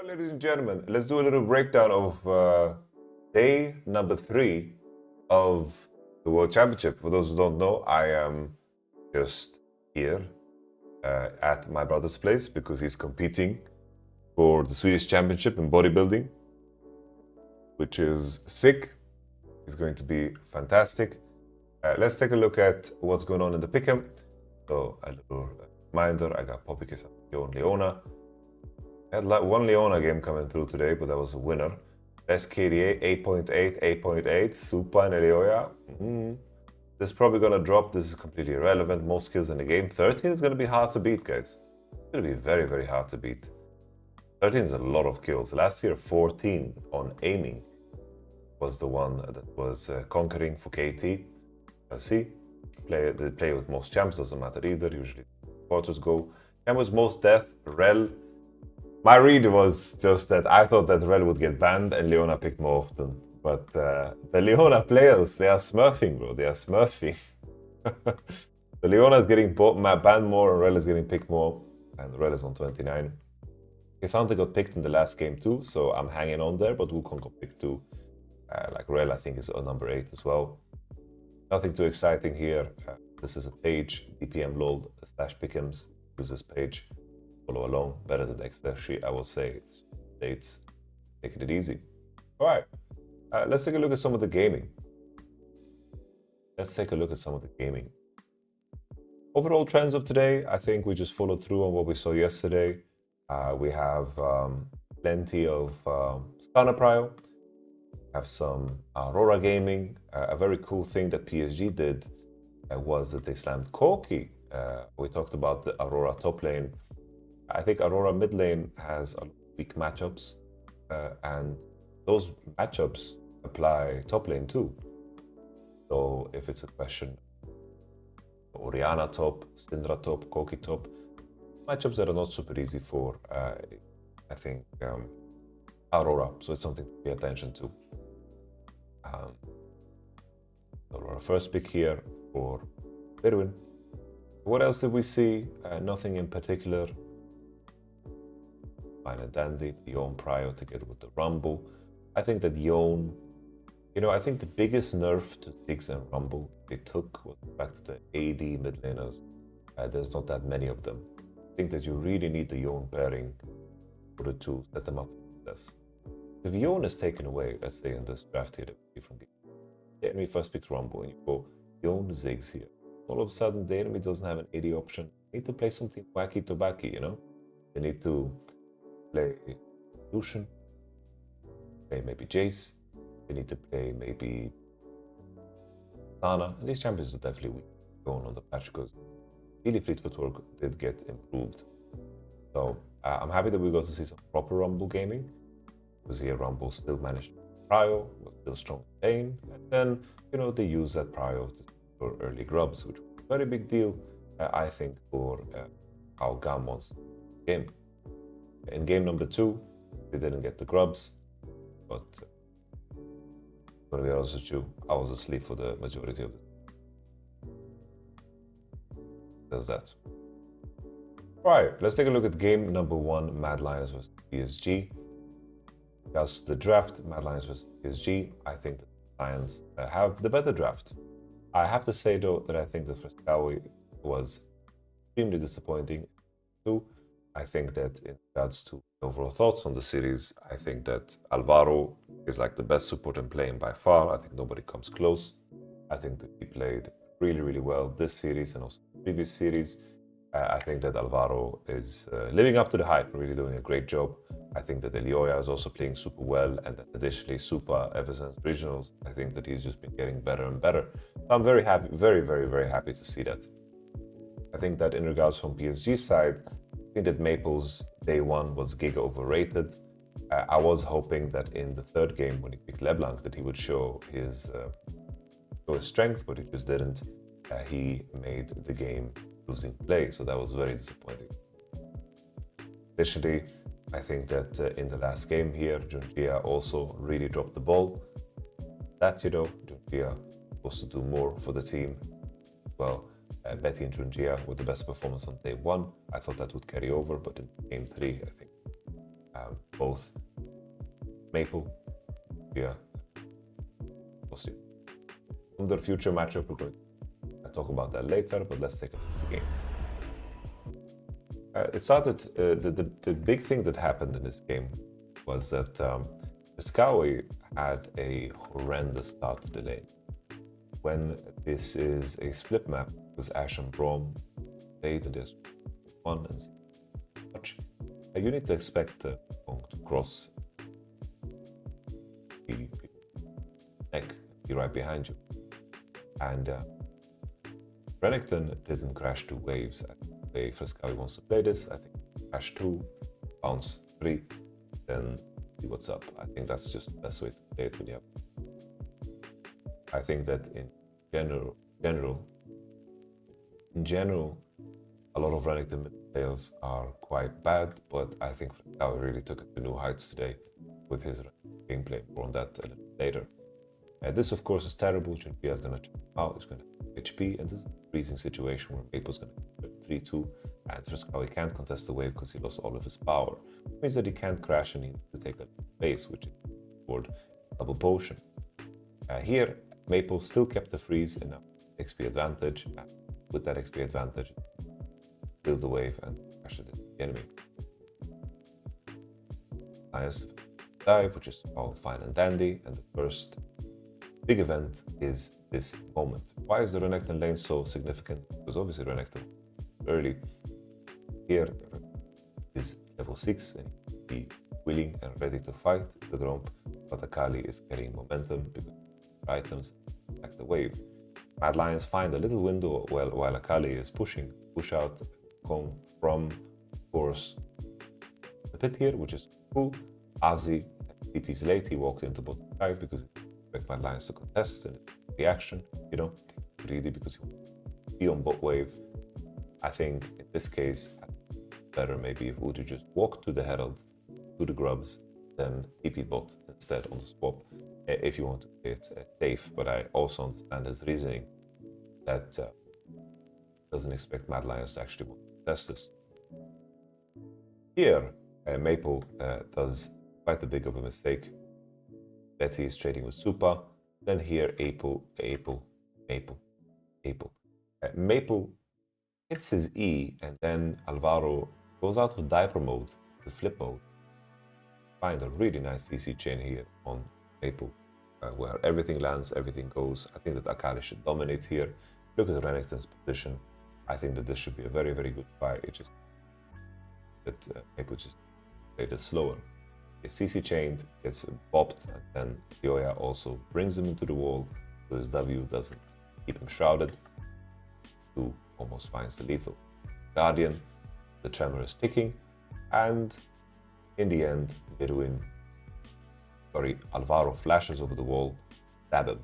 Ladies and gentlemen, let's do a little breakdown of day number 3 of the World Championship. For those who don't know, I am just here at my brother's place because he's competing for the Swedish Championship in bodybuilding, which is sick. It's going to be fantastic. Let's take a look at what's going on in the pick'em. So a little reminder, I got Popikis and Leona. I had like one Leona game coming through today, but that was a winner. SKDA 8.8, 8.8, Super and Elioya. This is probably gonna drop. This is completely irrelevant. Most kills in the game. 13 is gonna be hard to beat, guys. It's gonna be very, very hard to beat. 13 is a lot of kills. Last year, 14 on aiming was the one that was conquering for KT. See, they play with most champs, doesn't matter either. Usually quarters go. And was most death, Rel. My read was just that I thought that Rel would get banned and Leona picked more often. But the Leona players, they are smurfing, bro. They are smurfing. The Leona is getting banned more and Rel is getting picked more. And Rel is on 29. Kisante got picked in the last game too, so I'm hanging on there, but Wukong got picked too. Like Rel, I think, is on number 8 as well. Nothing too exciting here. This is a page, DPM LOL / Pick'ems. Use this page. Follow along. Better than Dexter sheet, I will say. It's dates. Taking it easy. All right. Let's take a look at some of the gaming. Overall trends of today, I think we just followed through on what we saw yesterday. We have plenty of Stunner Prio. Have some Aurora gaming. A very cool thing that PSG did was that they slammed Corki. We talked about the Aurora top lane. I think Aurora mid lane has weak matchups, and those matchups apply top lane too. So if it's a question, Orianna top, Syndra top, Corki top, matchups that are not super easy for, I think, Aurora. So it's something to pay attention to. Our first pick here for Bedouin. What else did we see? Nothing in particular. Fine and dandy. Yone Prio together with the Rumble. I think that Yone, I think the biggest nerf to Ziggs and Rumble they took was the fact that the AD mid laners, there's not that many of them. I think that you really need the Yone pairing in order to set them up for success. If Yone is taken away, let's say in this draft here that we see from the enemy first picks Rumble and you go Yone Ziggs here. All of a sudden the enemy doesn't have an AD option. They need to play something wacky tobacky, They need to play Lucian, play maybe Jace, they need to play maybe Sana. And these champions are definitely weak going on the patch because really fleet footwork did get improved. So I'm happy that we got to see some proper Rumble gaming. Because here Rumble still managed Prio, was still strong in lane, and then they use that Prio for early grubs, which was a very big deal, I think, for how GAM wants the game. In game number 2, they didn't get the grubs, but I'm gonna be honest with you, I was asleep for the majority of it. There's that. Alright, let's take a look at game number 1, Mad Lions vs PSG. That's the draft, Mad Lions vs PSG. I think the Lions have the better draft. I have to say though that I think the Frescawi was extremely disappointing too. I think that in regards to overall thoughts on the series, I think that Alvaro is like the best support in playing by far. I think nobody comes close. I think that he played really, really well this series and also the previous series. I think that Alvaro is living up to the hype, really doing a great job. I think that Elioya is also playing super well, and additionally Super ever since regionals. I think that he's just been getting better and better. I'm very happy, very, very, very happy to see that. I think that in regards from PSG side, I think that Maple's day 1 was giga overrated. I was hoping that in the 3rd game when he picked LeBlanc that he would show his strength, but he just didn't. He made the game losing play, so that was very disappointing. Additionally, I think that in the last game here, Junjia also really dropped the ball. That, Junjia supposed to do more for the team. Well, Betty and Junjia with the best performance on day 1. I thought that would carry over, but in game 3, I think both Maple, yeah, we'll see. On the future matchup, we're going to talk about that later, but let's take a look at the game. It started, the big thing that happened in this game was that Frescawi had a horrendous start to the lane. When this is a split map with Ashe and Braum, and there's 1 and 6 much, you need to expect Kong to cross the neck, be right behind you. And Renekton didn't crash 2 waves. I think the way Frescawi wants to play this, I think crash 2, bounce 3, then see what's up. I think that's just the best way to play it when you have. I think that in general, a lot of Renekton mid players are quite bad, but I think Frescawi really took it to new heights today with his gameplay. More on that a little later. This, of course, is terrible. Junpei is going to check him out. He's going to have HP, and this is a freezing situation where Maple's going to 3-2, and Frescawi can't contest the wave because he lost all of his power. It means that he can't crash and he needs to take a base, which is toward double potion. Here, Maple still kept the freeze and XP advantage. And with that XP advantage, build the wave and crash it into the enemy. Nice dive, which is all fine and dandy, and the first big event is this moment. Why is the Renekton lane so significant? Because obviously Renekton early here is level 6 and be willing and ready to fight the Gromp, but Akali is carrying momentum because items like the wave. Mad Lions find a little window while Akali is push out Kong from, of course, the pit here, which is cool. Azi TP's late, he walked into bottom side because he expect Mad Lions to contest and reaction, you know, greedy because he wants to be on bot wave. I think in this case, better maybe if Udyr just walked to the Herald, to the Grubs, then TP bot instead on the swap, if you want to play it safe. But I also understand his reasoning that doesn't expect Mad Lions to actually want to test this. Here, Maple does quite a big of a mistake. Betty is trading with Supa. Then here, Maple hits his E, and then Alvaro goes out of diaper mode to flip mode. Find a really nice CC chain here on Maple, where everything lands, everything goes. I think that Akali should dominate here. Look at Renekton's position. I think that this should be a very, very good fight. It's just that Maple just played it slower. Gets CC chained, gets bopped, and then Yoya also brings him into the wall, so his W doesn't keep him shrouded. Who almost finds the lethal. Guardian, the tremor is ticking, and in the end, Alvaro flashes over the wall, stab him.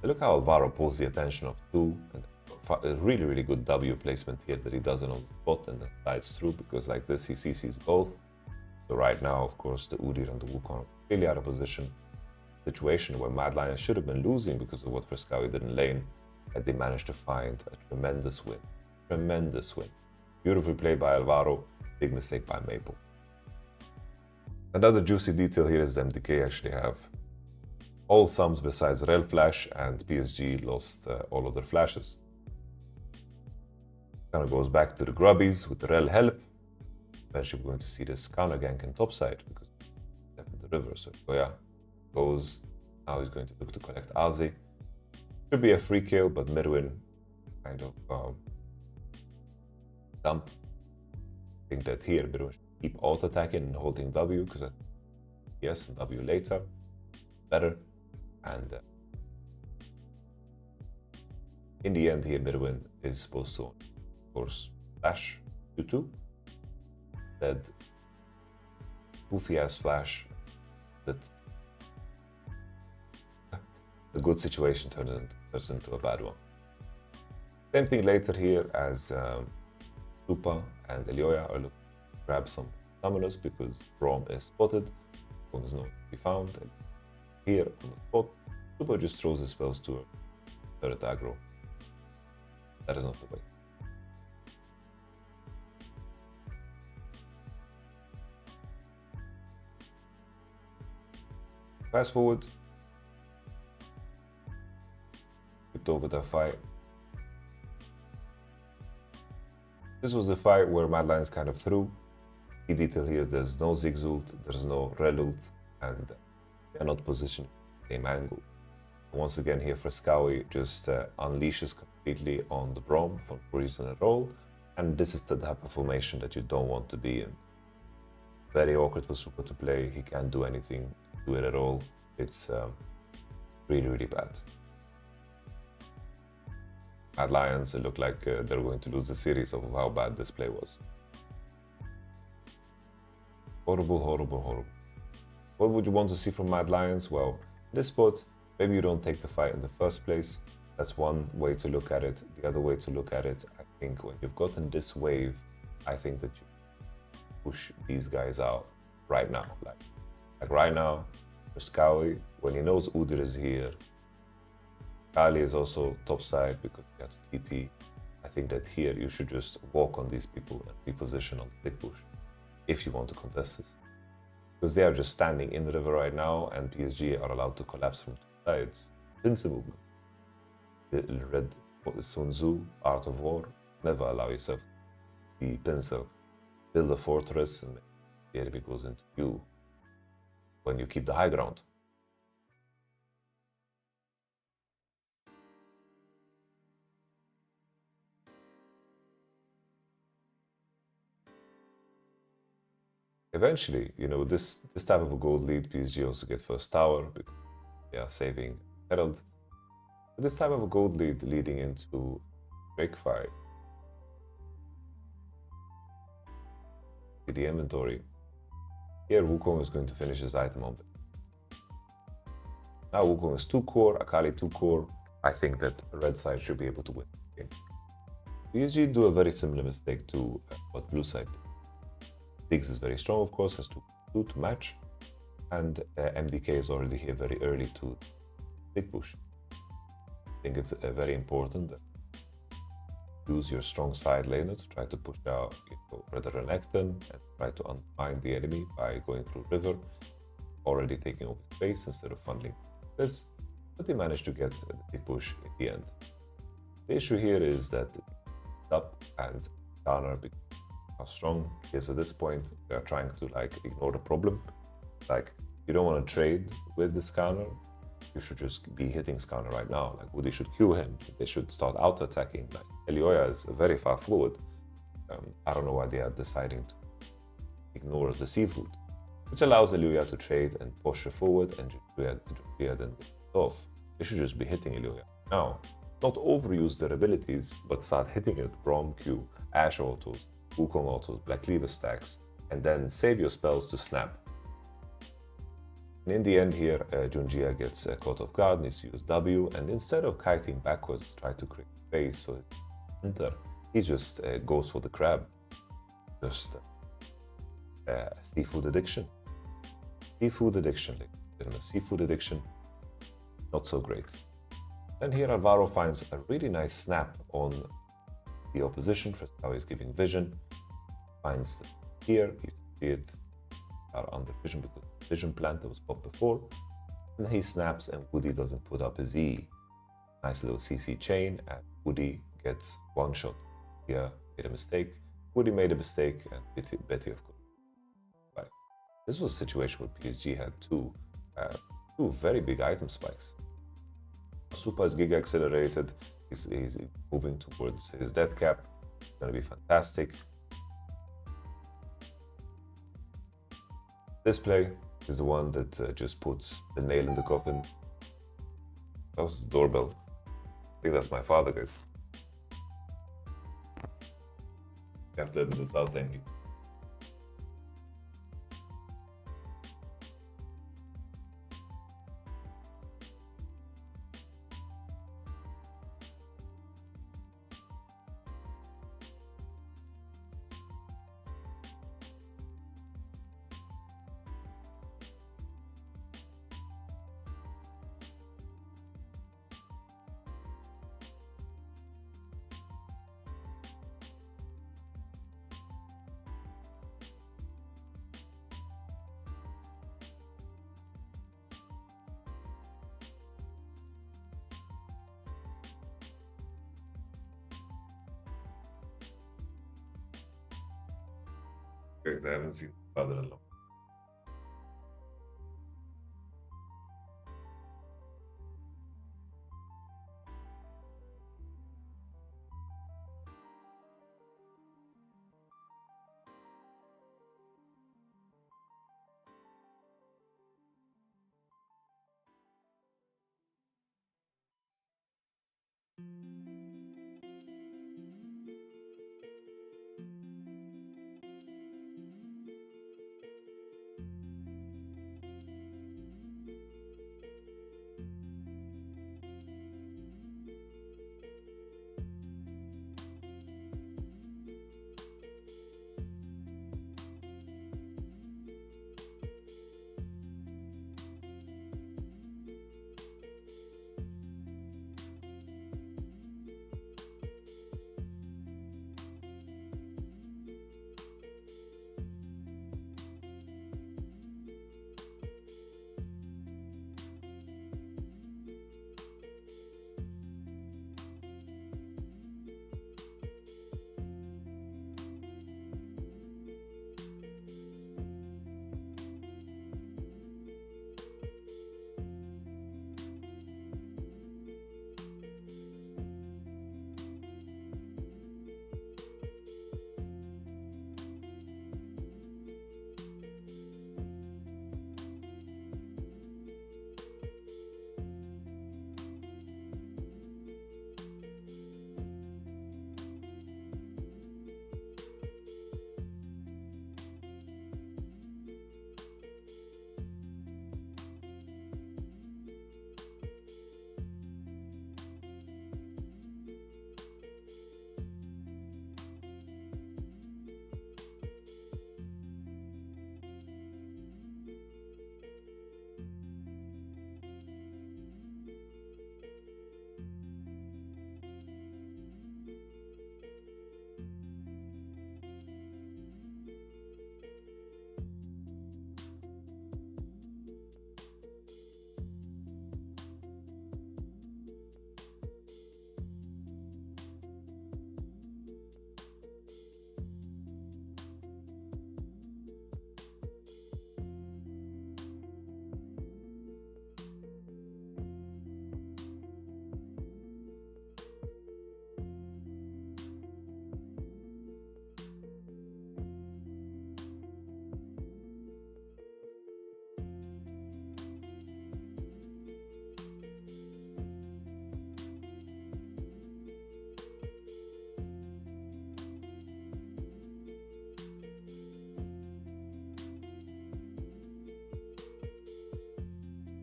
Look how Alvaro pulls the attention of 2, and a really, really good W placement here that he does it on the spot and then slides through, because like this he CCs both. So right now, of course, the Udyr and the Wukong are really out of position. Situation where Mad Lions should have been losing because of what Frescawi did in lane, and they managed to find a tremendous win. Tremendous win. Beautiful play by Alvaro, big mistake by Maple. Another juicy detail here is the MDK actually have all sums besides Rel Flash, and PSG lost all of their flashes. Kind of goes back to the Grubbies with the Rel help. Eventually we're going to see this counter gank in topside because step in the river. So Goya goes, now he's going to look to collect Azi. Should be a free kill, but Mirwin kind of dump. I think that here Mirwin should keep auto-attacking and holding W, because yes, and W later, better. And in the end here, Mirwin is supposed to, of course, flash Q2. That goofy ass flash that a good situation turns into a bad one. Same thing later here as Supa and Elioya are looking to grab some summoners because Braum is spotted. Braum is not to be found. And here on the spot, Supa just throws his spells to her turret aggro. That is not the way. Fast forward. Skipped over that fight. This was a fight where Mad Lions kind of threw. Key detail here, there's no Zigzult, there's no Relult, and they're not positioned in the same angle. Once again here, Frescowi just unleashes completely on the Braum for no reason at all, and this is the type of formation that you don't want to be in. Very awkward for Super to play, he can't do anything, do it at all. It's really, really bad. Mad Lions, it looked like they're going to lose the series of how bad this play was. Horrible, horrible, horrible. What would you want to see from Mad Lions? Well, this spot, maybe you don't take the fight in the first place. That's one way to look at it. The other way to look at it, I think when you've gotten this wave, I think that you push these guys out right now. Like right now, Frescowi, when he knows Udyr is here, Kali is also topside because you have to TP. I think that here you should just walk on these people and reposition on the big push if you want to contest this. Because they are just standing in the river right now and PSG are allowed to collapse from two sides. Invincible. Read Sun Tzu, Art of War. Never allow yourself to be pincered. Build a fortress and the enemy goes into you when you keep the high ground. Eventually, you know, this type of a gold lead, PSG also gets first tower because they are saving Herald. But this type of a gold lead leading into break fight. The inventory. Here Wukong is going to finish his item on it. Now Wukong is 2 core, Akali 2 core. I think that red side should be able to win the game. PSG do a very similar mistake to what blue side did. Diggs is very strong, of course, has 2 to match, and MDK is already here very early to big push. I think it's very important that you use your strong side laner to try to push out Red Renekton and try to undermine the enemy by going through river, already taking over space instead of funneling this, but they managed to get the big push in the end. The issue here is that up and counter how strong is at this point. They are trying to ignore the problem. You don't want to trade with this counter. You should just be hitting Skarner right now. Woody should Q him. They should start auto-attacking. Elioya is very far forward. I don't know why they are deciding to ignore the seafood, which allows Elioya to trade and push forward and Julia then get off. They should just be hitting Elioya now. Not overuse their abilities, but start hitting it. Braum Q, Ashe autos, Wukong autos, Black Cleaver stacks, and then save your spells to snap. And in the end here, Junjia gets caught off guard, needs to use W, and instead of kiting backwards, try to create space so it enter, he just goes for the crab. Just seafood addiction. Seafood addiction, seafood addiction, not so great. Then here Alvaro finds a really nice snap on the opposition. Frescowi is giving vision, finds here, you can see it are under vision because the vision plant that was popped before, and he snaps and Woody doesn't put up his E. Nice little CC chain and Woody gets one shot. Here made a mistake, Woody made a mistake, and Betty of course. But this was a situation where PSG had two very big item spikes. Super is Giga accelerated, he's moving towards his death cap, it's gonna be fantastic. This play is the one that just puts the nail in the coffin. That was the doorbell. I think that's my father, guys. You have to edit this out, thank you. perfect. I haven't seen father in long.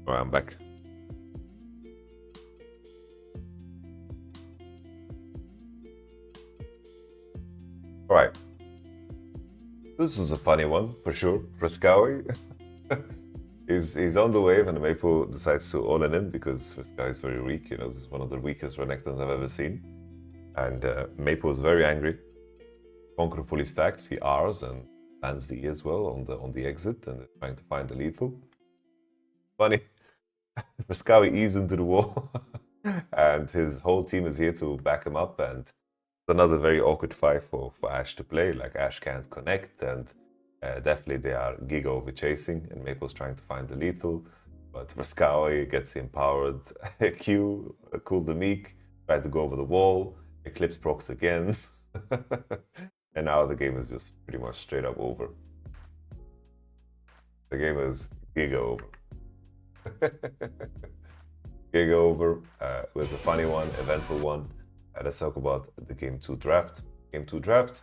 All right, I'm back. All right. This was a funny one, for sure. Frescawi is on the wave, and Maple decides to all in him because Frescawi is very weak. You know, this is one of the weakest Renekton's I've ever seen. And Maple is very angry. Conqueror fully stacks, he R's and lands the E as well on the exit, and trying to find the lethal. Funny. Frescawi ease into the wall, and his whole team is here to back him up, and it's another very awkward fight for Ash to play. Like, Ash can't connect, and definitely they are giga over chasing, and Maple's trying to find the lethal, but Frescawi gets empowered. Q, Cool the Meek, tried to go over the wall, Eclipse procs again, and now the game is just pretty much straight up over. The game is giga over. Giga over. It was a funny one, eventful one. Let's talk about the Game 2 draft. Game 2 draft.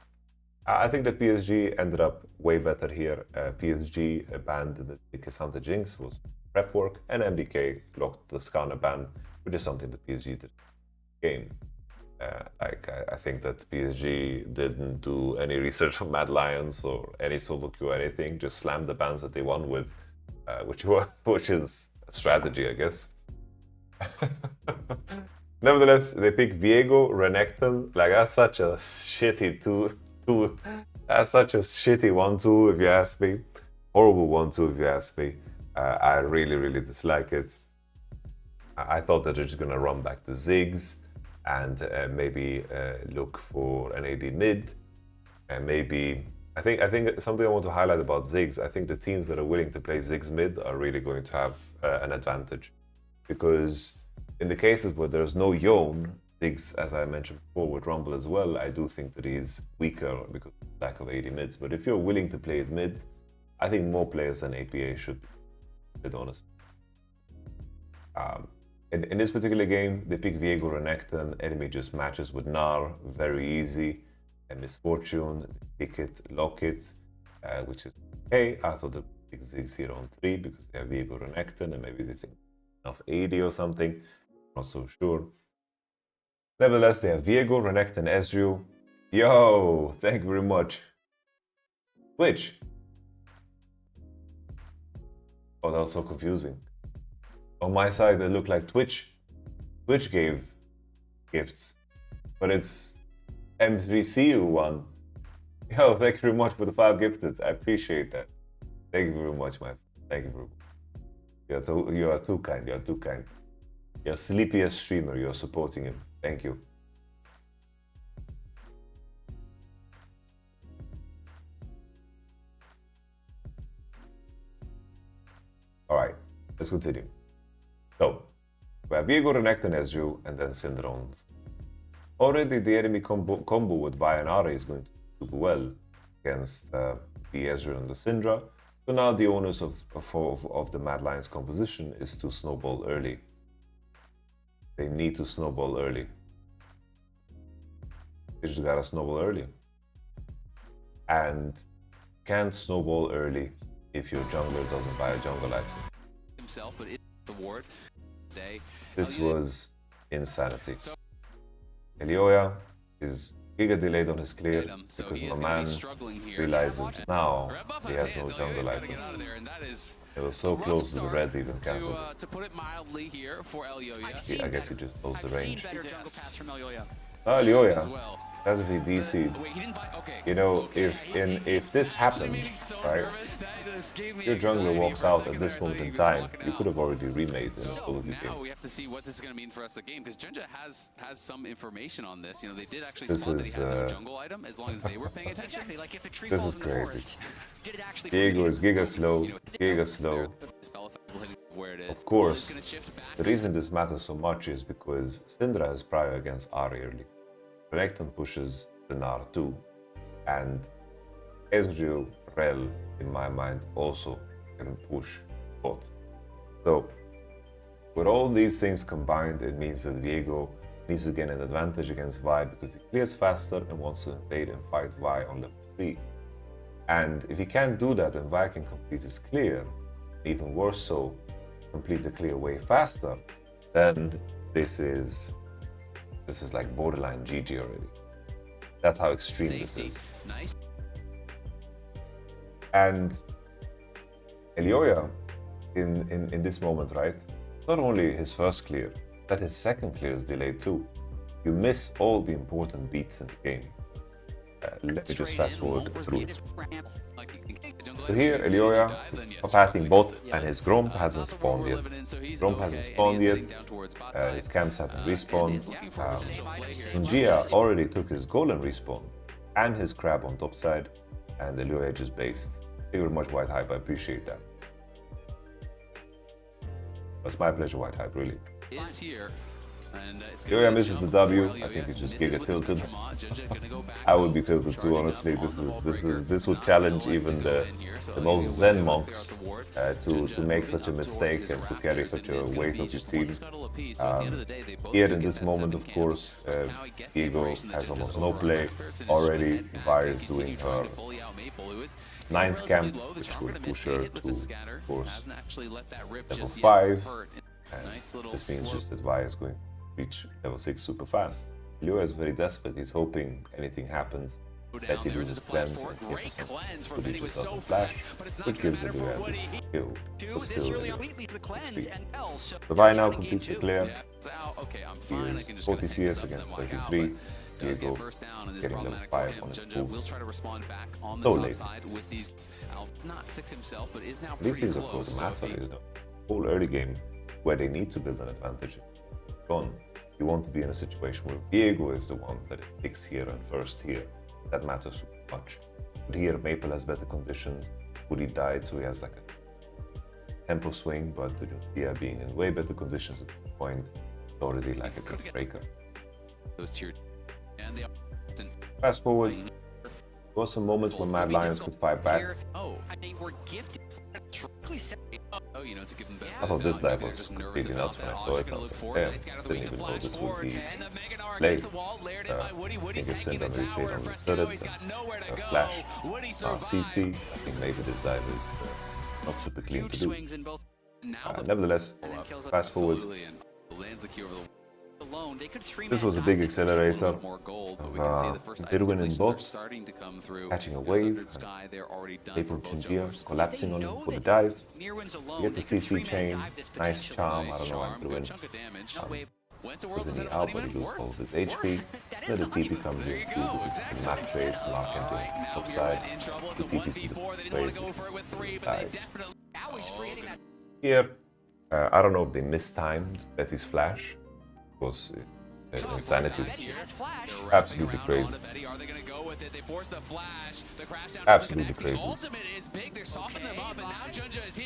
I think that PSG ended up way better here. PSG banned the Cassandra Jinx, was prep work, and MDK blocked the Skarner ban, which is something that PSG did game. I think that PSG didn't do any research on Mad Lions or any solo queue or anything, just slammed the bans that they won with, which is a strategy, I guess. Nevertheless, they pick Viego, Renekton. Like, that's such a shitty that's such a shitty 1-2 if you ask me. Horrible 1-2 if you ask me. I really dislike it. I thought that they're just gonna run back the Ziggs and maybe look for an AD mid, and maybe I think something I want to highlight about Ziggs, I think the teams that are willing to play Ziggs mid are really going to have an advantage. Because in the cases where there's no Yone, Ziggs, as I mentioned before with Rumble as well, I do think that he's weaker because of lack of AD mids. But if you're willing to play it mid, I think more players than APA should be, to be honest. In this particular game, they pick Viego Renekton, enemy just matches with Gnar, very easy. And Misfortune, pick it, lock it, which is okay. I thought they'd pick Ziggs here on 3 because they have Viego Renekton and maybe they think enough AD or something, not so sure. Nevertheless, they have Viego, Renekton, Ezreal. Yo, thank you very much. Twitch. Oh, that was so confusing. On my side, it looked like Twitch. Twitch gave gifts, but it's M3CU1. Yo, thank you very much for the 5 gifted. I appreciate that. Thank you very much, man. Thank you very much. You are too kind. You are too kind. You're sleepiest streamer. You're supporting him. Thank you. All right, let's continue. So, we have Viego, Renekton, Ezreal, and then Syndra. Already the enemy combo with Vi and Ahri is going to do super well against the Ezreal and the Syndra. So now the onus of the Mad Lions composition is to snowball early. They need to snowball early. They just gotta snowball early. And can't snowball early if your jungler doesn't buy a jungle item. Himself, but it's the ward. This was insanity. Elioya is giga delayed on his clear because my man realizes now he has no jungle item. It was so close to the red even cancelled. To put it mildly here for Elioya. I guess he just knows the range. Now Elioya has to be DC'd. You know, if this happened, right, your jungler walks out at this moment in time, you could have already remade the solo game. Now we have to see what this is going to mean for us the game, because Jinja has some information on this. You know, they did actually spot that he had no jungle item as long as they were paying attention. This is crazy. Viego is giga slow, giga slow. Of course, the reason this matters so much is because Syndra is prior against Ahri early. Renekton pushes the Gnar too, and Ezreal, Rel, in my mind, also can push both. So, with all these things combined, it means that Viego needs to gain an advantage against Vi because he clears faster and wants to invade and fight Vi on level 3. And if he can't do that and Vi can complete his clear, even worse so, complete the clear way faster, then this is like borderline GG already. That's how extreme this is. Nice. And Elioya, in this moment, right? Not only his first clear, but his second clear is delayed too. You miss all the important beats in the game. Let me just fast forward through it. So here, Elioya is pathing bot, and his Gromp hasn't spawned yet. Gromp hasn't spawned yet, his camps haven't respawned. Ungia already took his Golem respawn and his Crab on top side, and Elioya just based. Thank you very much, White Hype, I appreciate that. It's my pleasure, White Hype, really. Elioya misses the W. I think he's just giga tilted. I would be tilted too, honestly. This would challenge even the most Zen monks to make such a mistake and to carry such a weight of your team. Here in this moment, of course, Viego has almost no play already. Vi is doing her 9th camp, which will push her to, of course, level 5. And this means just that Vi is going to reach level 6 super fast. Elioya is very desperate. He's hoping anything happens, that he loses cleanse and gives some but he just doesn't flash, which gives Elioya this kill. But still, so Vi now completes the clear. He is 40 CS against 33. Viego getting level 5 on his pulls. So late. These things, of course, matter. Is the whole early game where they need to build an advantage. Gone. You want to be in a situation where Viego is the one that picks here and first here. That matters so much. But here, Maple has better conditions. Woody died, so he has like a tempo swing, but Juncia being in way better conditions at this point, it's already like a good breaker. Those tier and they Fast forward, there was some moments when Mad Lions could fight back. They were gifted. Oh, you know, to give them better. I thought this dive was completely nuts when I saw it. I was like, damn, didn't even know this would be played. I think if Cinder reset on the third, Flash, CC, I think maybe this dive is not super clean to do. Nevertheless, fast forward. This was a big accelerator. Bidwin in bot, catching a wave, Maple Chingia collapsing on him for the dive. You get the CC chain, nice charm, I don't know why Bidwin was in the out, but he loses all of his HP. Then the TP comes in, with map trade, Mark entering upside, the TP to the wave, dies. Here, I don't know if they mistimed Betty's flash. Was insanity. Absolutely crazy. Absolutely crazy.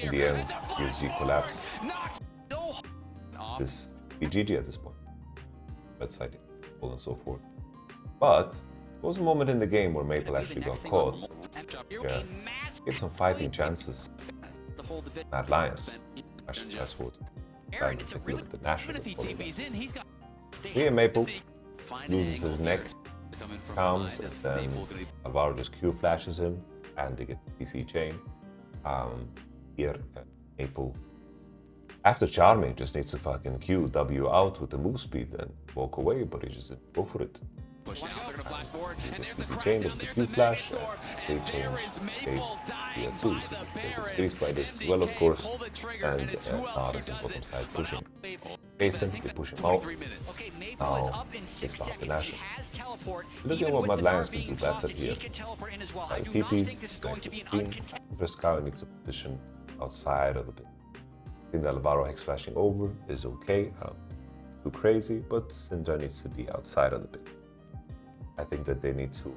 In the end, PSG collapse. This GG at this point. Bedside, so on and so forth. But there was a moment in the game where Maple actually got caught. Yeah, gave some fighting chances. Mad Lions. Actually, fast forward. Time to take a look at the national. Here, Maple loses his neck, comes, and then Alvaro just Q flashes him, and they get the DC chain. Here, Maple, after charming, just needs to fucking Q W out with the move speed and walk away, but he just didn't go for it. DC chain with the Q flash, they change case here too, so they get squeezed by this as well, of course, and Nara is on bottom side pushing. Jason, they push him out. Now they start the national. Look at what Mad Lions can do better here. By TPs, back to the team. Frescow needs a position outside of the pit. I think the Alvaro Hex flashing over is okay. Too crazy, but Syndra needs to be outside of the pit. I think that they need to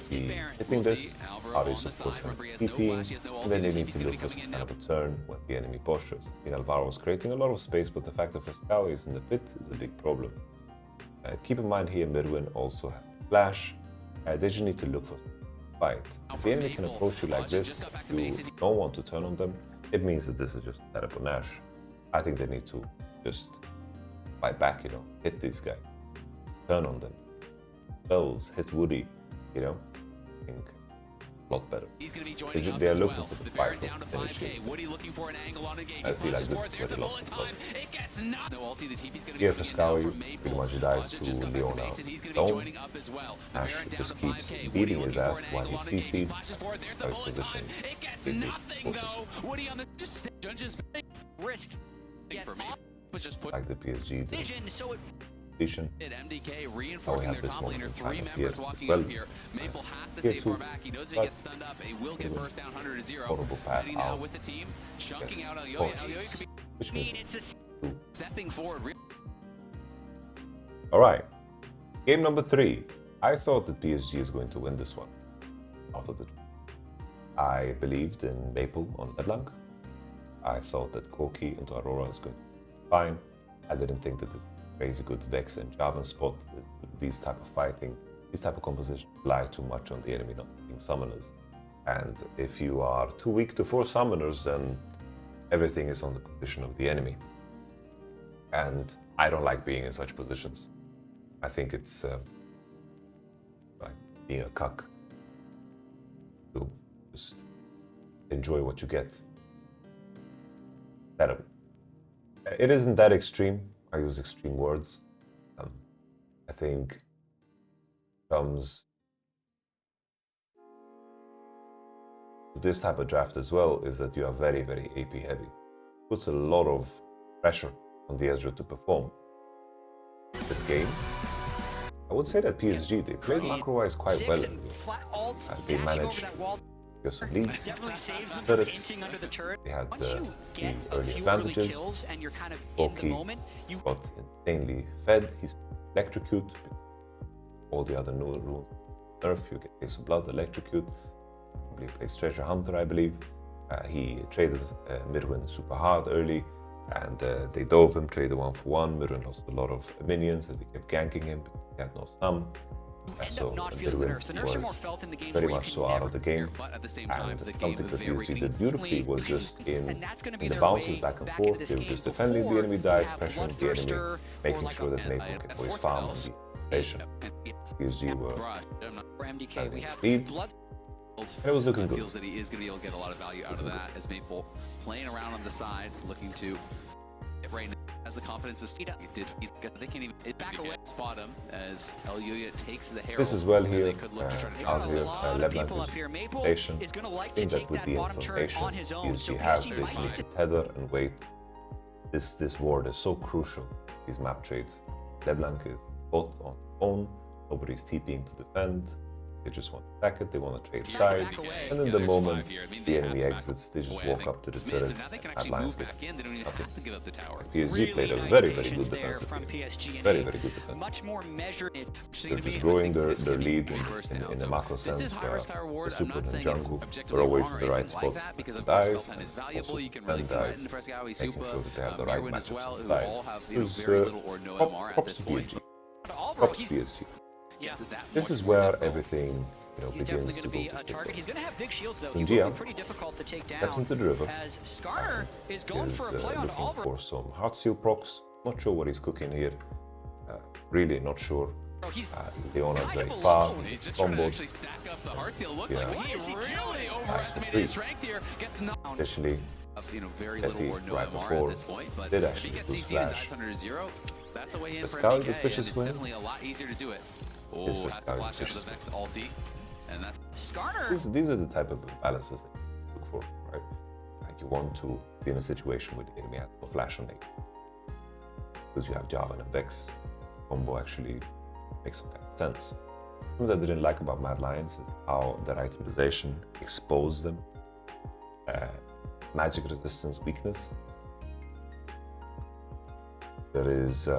be hitting this. Ari's of course TPing, and then they need to look for some kind of a turn when the enemy postures. I think Alvaro was creating a lot of space, but the fact that Frescow is in the pit is a big problem. Keep in mind here, Midwin also has flash. They just need to look for fight. If the enemy can approach you like this, you don't want to turn on them, it means that this is just a setup on Nash. I think they need to just fight back, you know, hit these guys, turn on them. Bells, hit Woody, you know, I think a lot better. They are looking for the fight to finish it. I feel like this is where they lost some blood. Here Frescow pretty much dies to Leona alone. Ash just keeps beating his ass while he CC'd. Now his position completely pushes. Like the PSG did. MDK reinforcing their top laner, 3 members walking well. up here. Maple has to take far back. He knows if he gets stunned up, he will get burst down 100 to 0. Ready now with the team, chunking out Alioya. Alioya could be which means stepping forward. Alright, game number 3. I thought that PSG is going to win this one. Out of the I believed in Maple on LeBlanc. I thought that Corki into Aurora is going to be fine. I didn't think that this crazy good Vex and Javan spot, these type of fighting, these type of composition rely too much on the enemy not being summoners. And if you are too weak to force summoners, then everything is on the position of the enemy. And I don't like being in such positions. I think it's like being a cuck. To just enjoy what you get. Better. It isn't that extreme. I use extreme words. I think comes to this type of draft as well is that you are very, very AP heavy. Puts a lot of pressure on the Ezreal to perform. This game, I would say that PSG, they played macro-wise quite well. They managed to get some leads, turrets, they had the early advantages. Corki got insanely fed, he's electrocute. All the other new runes nerf, you get Ace of Blood, electrocute. probably plays Treasure Hunter, I believe. He traded Mirwin super hard early, and they dove him, traded 1-for-1. Mirwin lost a lot of minions, and they kept ganking him because he had no stun. So Mirwin was very much so out of the game. And something that PSG did beautifully was just in the bounces back and forth, they were just defending the enemy dive, pressuring the enemy, making sure that Maple can always farm on the invasion. PSG were standing lead. And it was looking good. Feels that he is going to be able to get a lot of value out of that as Maple playing around on the side, looking to get right now. Has the confidence to speed up. They can't even back away. Spot him as El Yuya takes the Herald. This is well here. Azir, Leblanc is patient. I think that with the information, PSG has basically to tether and wait. This ward is so crucial. These map trades. Leblanc is both on his own. Nobody's TPing to defend. They just want to attack it, they want to trade side, and then the moment the enemy exits, they just walk up to the turret at lines. PSG played a very, very good defensive game. Very, very good defense. They're just growing their lead in the macro sense. The super and jungle are always in the right spots to dive, and also and dive, making sure that they have the right matchups to dive. Props to PSG. Props to PSG. This is where everything begins to go to shit. He's going to have big shields though. He will be pretty difficult to take down. Steps into the river. As Skarner is going for a play on looking for some heart seal procs. Not sure what he's cooking here. Really not sure. Leona's very far. Comboed. Nice for free. Especially Betty right before did actually do slash. The scout the fishes win. Definitely a lot easier to do it. Is for scout the fishes win. These are the type of imbalances that you look for, right? Like you want to be in a situation where the enemy has no flash on it. Because you have Jarvan and Vex. Combo actually makes some kind of sense. Something that I didn't like about Mad Lions is how their itemization exposed them. Magic resistance weakness. There is,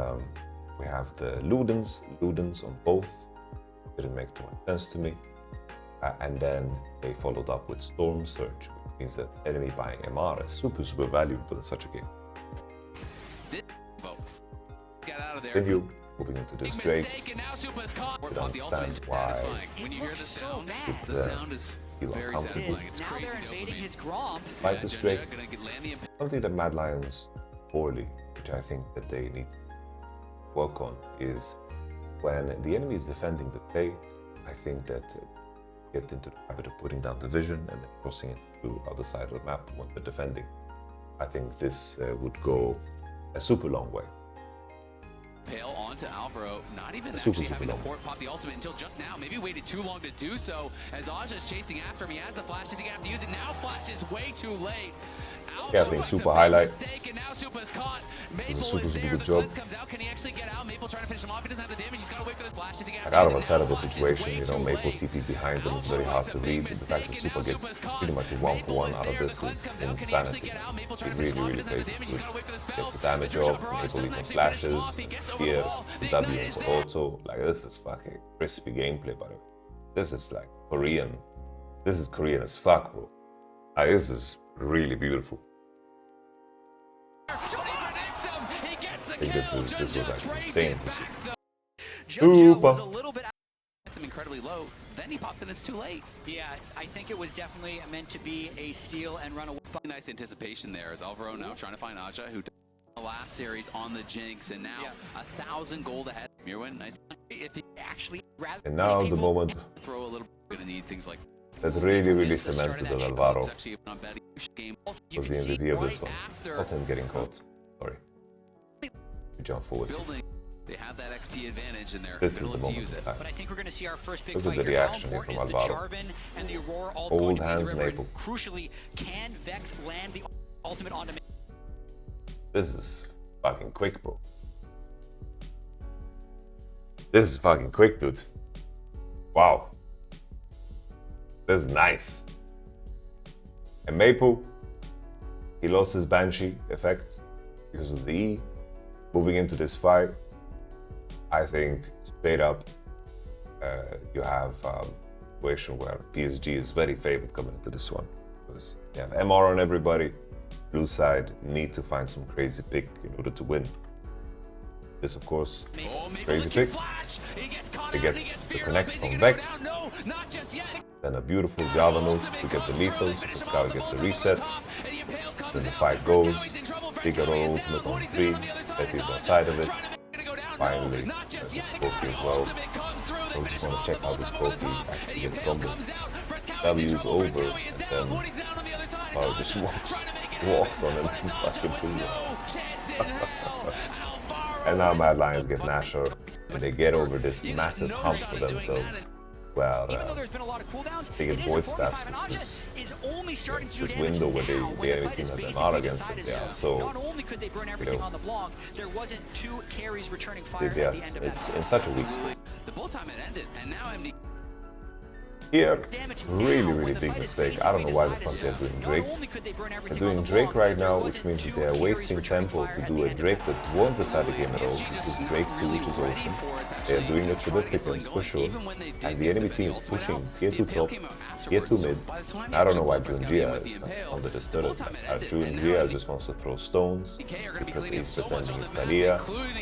we have the Ludens on both. Didn't make too much sense to me. And then they followed up with Storm Surge, which means that enemy buying MR is super, super valuable in such a game. Get out of there. Then you moving into this Drake. I don't understand why when you hear the sound is feel very uncomfortable. Now they're invading his Grom. Fight this Drake. Something that Mad Lions poorly, which I think that they need to work on, is when the enemy is defending the play, I think that get into the habit of putting down the vision and then crossing it to the other side of the map when they're defending. I think this would go a super long way. Pale onto Alvaro, not even actually having to pop the ultimate until just now. Maybe waited too long to do so. As Aja's chasing after him, he has the flash. He's gonna have to use it now. Flash is way too late. Yeah, I think super highlight. This is a super, super good job. Like out of a terrible situation, Maple TP behind them is very hard to read. The fact that Super gets pretty much a 1-for-1 out of this is insanity. It really, really plays it good. Gets the damage off, Maple even flashes, here, W into auto. Like this is fucking crispy gameplay, by the way. This is like Korean. This is Korean as fuck, bro. Like, this is really beautiful. I think this was actually insane. Was a little bit him incredibly low, then he pops in, it's too late. Yeah, I think it was definitely meant to be a steal and run away. Nice anticipation there as Alvaro now trying to find Aja, who the last series on the Jinx, and now 1,000 gold ahead. Mirwin, nice. If he actually and now the moment throw a little, gonna need things like that really, really cemented that Alvaro was the MVP of this one. Not him getting caught. Sorry. We jump forward. They have that XP advantage in their this is the moment of time. But I think we're going to see our first big Look fight at the reaction here from Alvaro. And the Aurora all Old hands Maple. Crucially, can Vex land the ultimate onto Maple? This is fucking quick, bro. This is fucking quick, dude. Wow. This is nice. And Maple, he lost his Banshee effect because of the E. Moving into this fight, I think straight up, you have situation where PSG is very favored coming into this one. Because you have MR on everybody. Blue side need to find some crazy pick in order to win. This, of course, crazy pick. They get the connect from Vex. Then a beautiful Java node to get the lethals. The Scout gets a reset. Then the fight goes. Figaro ultimate on 3. Betty's outside of it. Finally, there's this Corki as well. I just want to check how this Corki actually gets comboed. W is over, and then just walks on him. Fucking cool. And now Mad Lions get Nashor, and they get over this massive hump for themselves. Well, they get void staffs, which is this window where the enemy team has MR against them. They are so, it's in such a weak spot. Here, really big mistake. I don't know why the fuck they're doing Drake. They're doing Drake right now, which means that they are wasting tempo to do a Drake that won't decide the game at all. This is Drake 2, which is Ocean. They are doing it for the pickings, for sure. And the enemy team is pushing tier 2 top, tier 2 mid. I don't know why Junjia is under this turret. Junjia just wants to throw stones. He's defending his Talia,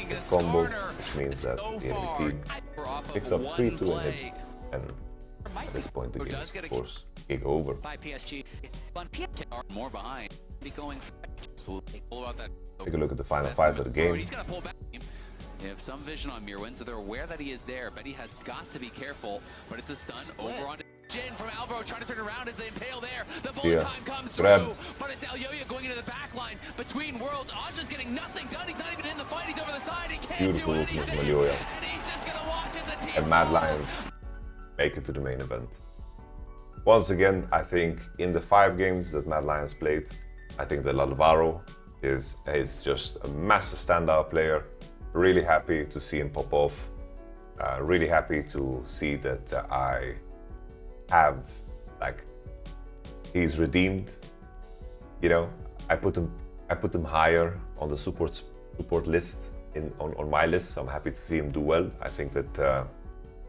his combo, which means that the enemy team picks up 3-2 and hits. And at this point, the game is, of course, gig over. More behind. Take a look at the final fight of the game. He's gonna pull back. They have some vision on Mirwin, so they're aware that he is there. Betty has got to be careful, but it's a stun over on Jin from Alvaro trying to turn around as they impale there. The bullet time comes through, but it's Elyoya going into the back line between worlds. Asha's getting nothing done. He's not even in the fight. He's over the side. He can't do anything. From Elyoya. And he's just gonna watch as the team and Mad Lions make it to the main event. Once again, I think in the 5 games that Mad Lions played, I think that Alvaro is just a massive standout player. Really happy to see him pop off. Really happy to see that I have, like, he's redeemed. You know, I put him higher on the support list on my list. So I'm happy to see him do well. I think that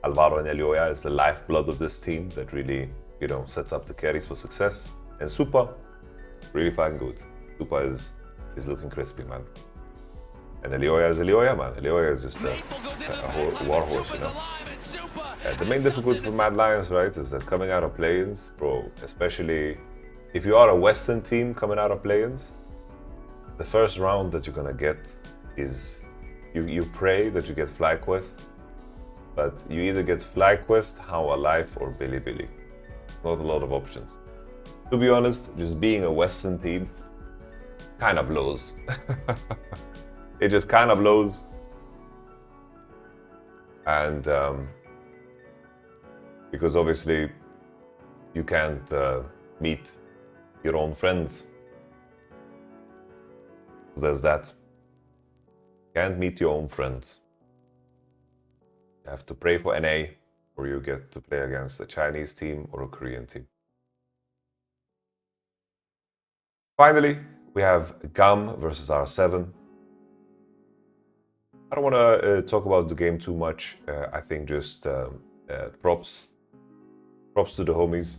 Alvaro and Elyoya is the lifeblood of this team that really, you know, sets up the carries for success. And Supa, really fucking good. Supa is looking crispy, man. And Elyoya is Elyoya, man. Elyoya is just a war horse, you know. The main difficulty for Mad Lions, right, is that coming out of play-ins, bro, especially if you are a Western team coming out of play-ins, the first round that you're gonna get is, you pray that you get FlyQuest, but you either get FlyQuest, How Alive, or Billy Billy. Not a lot of options. To be honest, just being a Western team kind of blows. It just kind of blows. And because obviously you can't meet your own friends. So there's that. Can't meet your own friends. You have to pray for NA, or you get to play against a Chinese team or a Korean team. Finally, we have GAM versus R7. I don't want to talk about the game too much. I think just props to the homies.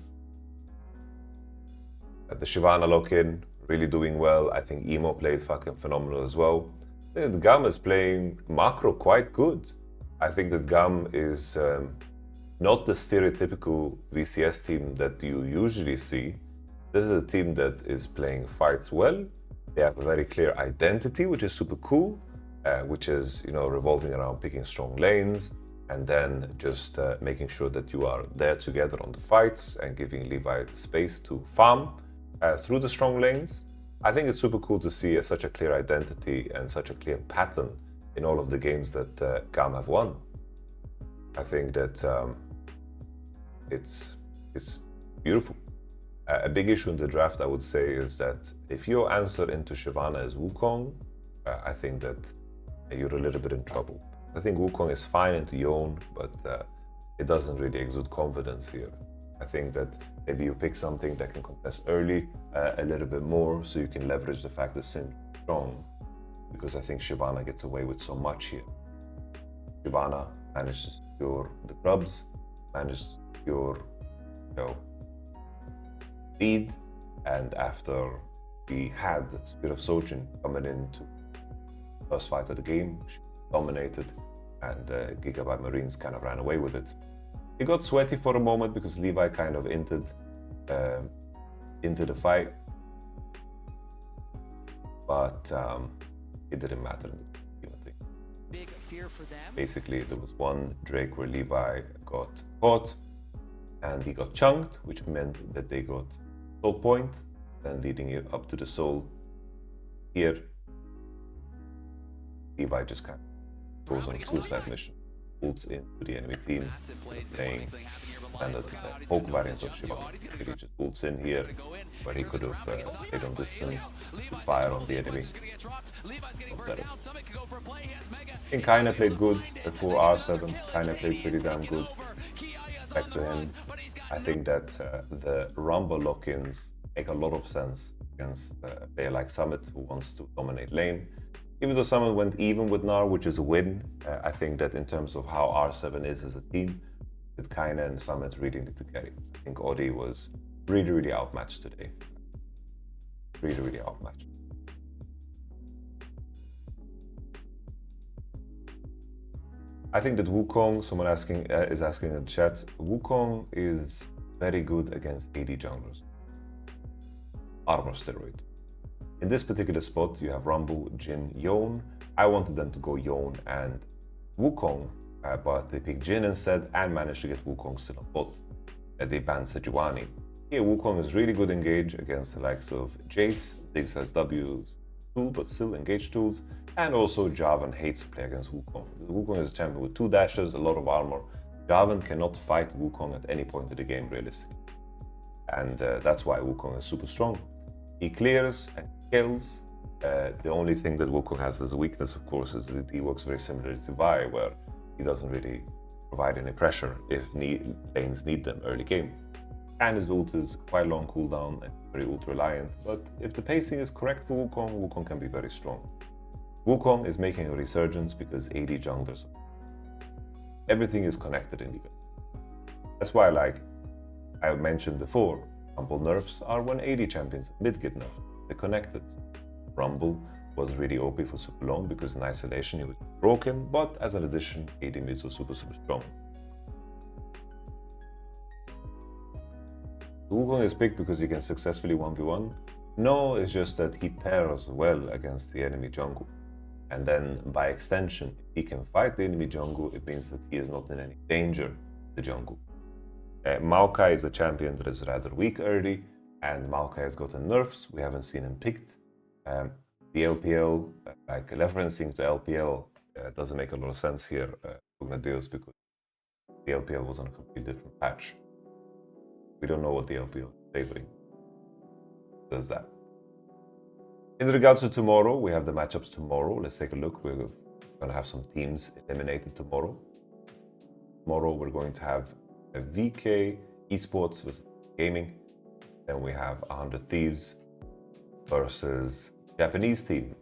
The Shyvana lock-in, really doing well. I think Emo played fucking phenomenal as well. And GAM is playing macro quite good. I think that GAM is not the stereotypical VCS team that you usually see. This is a team that is playing fights well. They have a very clear identity, which is super cool, which is, you know, revolving around picking strong lanes and then just making sure that you are there together on the fights and giving Levi the space to farm through the strong lanes. I think it's super cool to see such a clear identity and such a clear pattern in all of the games that GAM have won. I think that it's beautiful. A big issue in the draft, I would say, is that if your answer into Shyvana is Wukong, I think that you're a little bit in trouble. I think Wukong is fine into Yone, but it doesn't really exude confidence here. I think that maybe you pick something that can contest early a little bit more, so you can leverage the fact that Sin is strong, because I think Shyvana gets away with so much here. Shyvana manages to secure the grubs, manages to secure lead, and after we had Spirit of Sojin coming into first fight of the game, she dominated, and Gigabyte Marines kind of ran away with it. It got sweaty for a moment because Levi kind of entered into the fight, but it didn't matter in the game, I think. Big fear for them. Basically, there was one Drake where Levi got caught and he got chunked, which meant that they got soul point, then leading it up to the soul. Here, Levi just kind of goes on a suicide mission, pulls into the enemy team, playing standard poke variant of Shiva. He just pulls in here, where he could have played on distance, with fire on the enemy. I think Kaina played good for R7, Kaina played pretty damn good. Back to him. I think that the Rumble lock-ins make a lot of sense against a player like Summit, who wants to dominate lane. Even though Summit went even with Gnar, which is a win, I think that in terms of how R7 is as a team, that Kaina and Summit really need to carry. I think Odi was really, really outmatched today. Really, really outmatched. I think that Wukong, someone is asking in the chat, Wukong is very good against AD junglers. Armor steroid. In this particular spot, you have Rumble, Jhin, Yone. I wanted them to go Yone and Wukong, but they picked Jhin instead and managed to get Wukong still on bot. They banned Sejuani. Here, Wukong is really good engage against the likes of Jace. Ziggs has W's tool, but still engage tools. And also Jarvan hates to play against Wukong. Wukong is a champion with 2 dashes, a lot of armor. Jarvan cannot fight Wukong at any point of the game, realistically. And that's why Wukong is super strong. He clears and kills. The only thing that Wukong has as a weakness, of course, is that he works very similarly to Vi, where he doesn't really provide any pressure if lanes need them early game. And his ult is quite long cooldown and very ult reliant, but if the pacing is correct for Wukong, Wukong can be very strong. Wukong is making a resurgence because AD junglers, everything is connected in Liga. That's why, like I mentioned before, Rumble nerfs are when AD champions mid get nerfed. They're connected. Rumble was really OP for super long because in isolation he was broken, but as an addition, AD mids was super strong. Wukong is picked because he can successfully 1v1. No, it's just that he pairs well against the enemy jungle. And then by extension, if he can fight the enemy jungle, it means that he is not in any danger the jungle. Maokai is a champion that is rather weak early, and Maokai has gotten nerfs. We haven't seen him picked. The LPL, like referencing to LPL, doesn't make a lot of sense here, because the LPL was on a completely different patch. We don't know what the LPL is favoring. Does that? In regards to tomorrow, we have the matchups tomorrow. Let's take a look. We're going to have some teams eliminated tomorrow. Tomorrow, we're going to have a VK Esports versus Gaming. Then we have 100 Thieves versus Japanese team.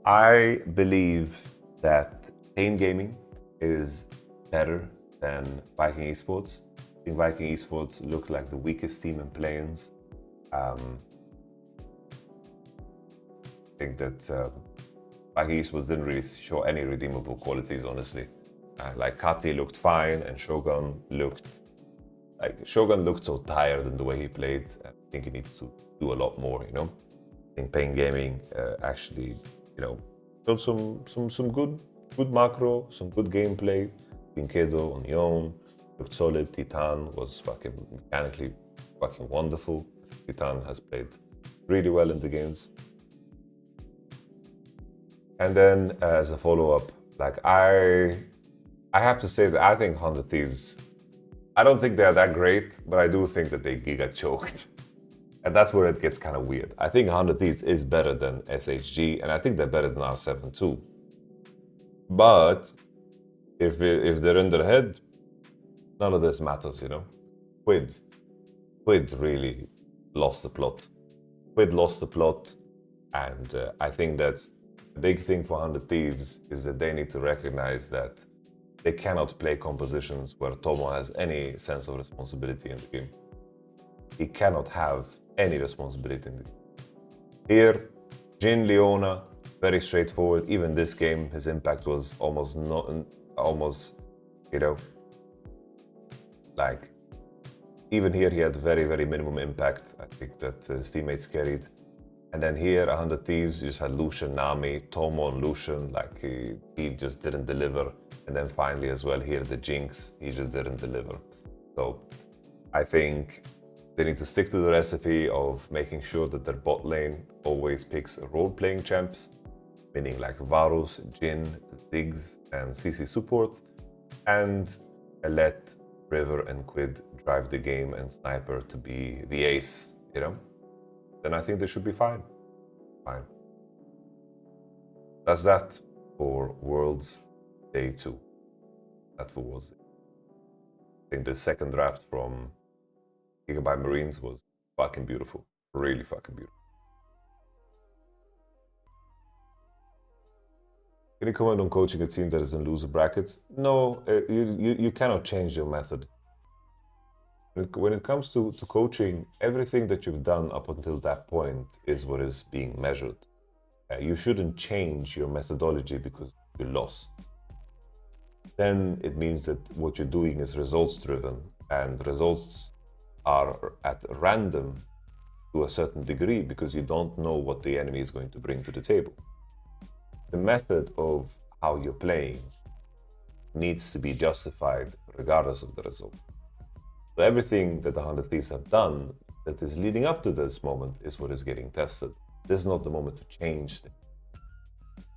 I believe that Pain Gaming is better than Viking Esports. I think Viking Esports looked like the weakest team in play-ins. I think that Viking Esports didn't really show any redeemable qualities, honestly. Like Kati looked fine, and Shogun looked so tired in the way he played. I think he needs to do a lot more, you know. I think Pain Gaming actually, you know, showed some good macro, some good gameplay. Pinkedo on Yone looked solid. Titan was mechanically wonderful. Titan has played really well in the games. And then as a follow-up, like I have to say that I think 100 Thieves, I don't think they're that great, but I do think that they got choked. And that's where it gets kind of weird. I think 100 Thieves is better than SHG, and I think they're better than R7 too. But if they're in their head, none of this matters, you know. Quid really lost the plot. Quid lost the plot, and I think that the big thing for 100 Thieves is that they need to recognize that they cannot play compositions where Tomo has any sense of responsibility in the game. he cannot have any responsibility in this. Here, Jin Leona, very straightforward. Even this game, his impact was almost you know, like, even here he had very, very minimum impact. I think that his teammates carried. And then here, 100 Thieves, you just had Lucian, Nami, Tomo and Lucian, like he just didn't deliver. And then finally as well here, the Jinx, he just didn't deliver. So I think they need to stick to the recipe of making sure that their bot lane always picks role-playing champs, meaning like Varus, Jhin, Ziggs, and CC support, and let River and Quid drive the game and Sniper to be the ace, you know? Then I think they should be fine. Fine. That's that for Worlds Day 2. That for Worlds Day. I think the second draft from Gigabyte Marines was fucking beautiful. Really fucking beautiful. Can you comment on coaching a team that is in loser brackets? No, you cannot change your method. When it comes to coaching, everything that you've done up until that point is what is being measured. You shouldn't change your methodology because you lost. Then it means that what you're doing is results driven, and results are at random to a certain degree because you don't know what the enemy is going to bring to the table. The method of how you're playing needs to be justified regardless of the result. So everything that the 100 Thieves have done that is leading up to this moment is what is getting tested. This is not the moment to change things.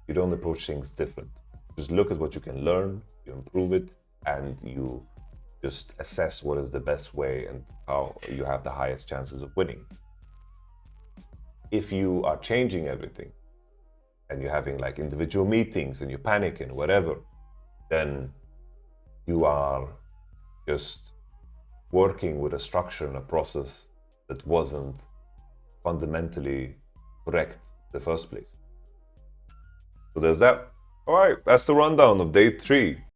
You don't approach things different. Just look at what you can learn, you improve it, and you just assess what is the best way and how you have the highest chances of winning. If you are changing everything and you're having like individual meetings and you're panicking, whatever, then you are just working with a structure and a process that wasn't fundamentally correct in the first place. So there's that. All right, that's the rundown of day 3